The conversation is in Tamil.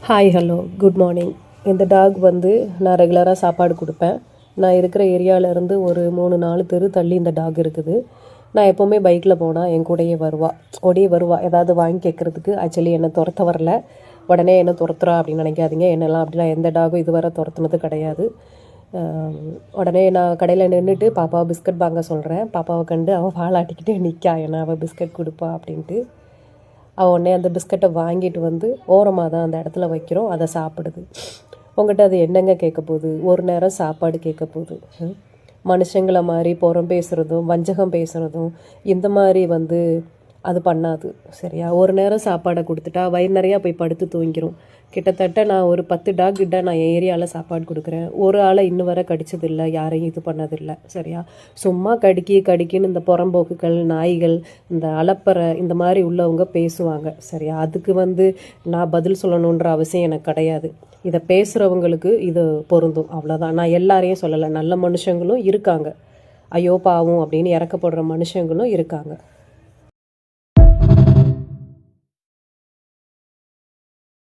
Hi hello good morning. இந்த டாக் வந்து நான் ரெகுலராக சாப்பாடு கொடுப்பேன். நான் இருக்கிற ஏரியாவிலேருந்து ஒரு 3-4 தெரு தள்ளி இந்த டாக் இருக்குது. நான் எப்போவுமே பைக்கில் போனால் என் கூடயே வருவா ஏதாவது வாங்கி கேட்குறதுக்கு. ஆக்சுவலி என்னை துரத்த வரல, உடனே என்ன துரத்துறா அப்படின்னு நினைக்காதீங்க. என்னெல்லாம் அப்படிலாம் எந்த டாகும் இதுவரை துரத்துனது கிடையாது. உடனே நான் கடையில் நின்றுட்டு பாப்பாவை பிஸ்கட் வாங்க சொல்கிறேன். பாப்பாவை கண்டு அவள் வாலாட்டிக்கிட்டே நிற்கா, ஏன்னா அவள் பிஸ்கட் கொடுப்பா அப்படின்ட்டு. அவள் உடனே அந்த பிஸ்கட்டை வாங்கிட்டு வந்து ஓரமாக தான் அந்த இடத்துல வைக்கிறோம், அதை சாப்பிடுது. உங்கள்கிட்ட அது என்னங்க கேட்க போகுது? ஒரு நேரம் சாப்பாடு கேட்க போகுது. மனுஷங்களை மாதிரி புறம் பேசுகிறதும் வஞ்சகம் பேசுகிறதும் இந்த மாதிரி அது பண்ணாது. சரியா? ஒரு நேரம் சாப்பாடை கொடுத்துட்டா வயிறு நிறையா போய் படுத்து தூங்கிடும். கிட்டத்தட்ட நான் ஒரு 10 டாக் கிட்ட நான் என் ஏரியாவில் சாப்பாடு கொடுக்குறேன். ஒரு ஆளை இன்னும் வரை கடிச்சதில்லை, யாரையும் இது பண்ணதில்லை. சரியா? சும்மா கடிக்கின்னு இந்த புறம்போக்குகள், நாய்கள், இந்த அலப்பறை இந்த மாதிரி உள்ளவங்க பேசுவாங்க. சரியா? அதுக்கு நான் பதில் சொல்லணுன்ற அவசியம் எனக்கு கிடையாது. இதை பேசுகிறவங்களுக்கு இது பொருந்தும், அவ்வளோதான். நான் எல்லாரையும் சொல்லலை, நல்ல மனுஷங்களும் இருக்காங்க, ஐயோ பாவம் அப்படின்னு இறக்கப்படுற மனுஷங்களும் இருக்காங்க.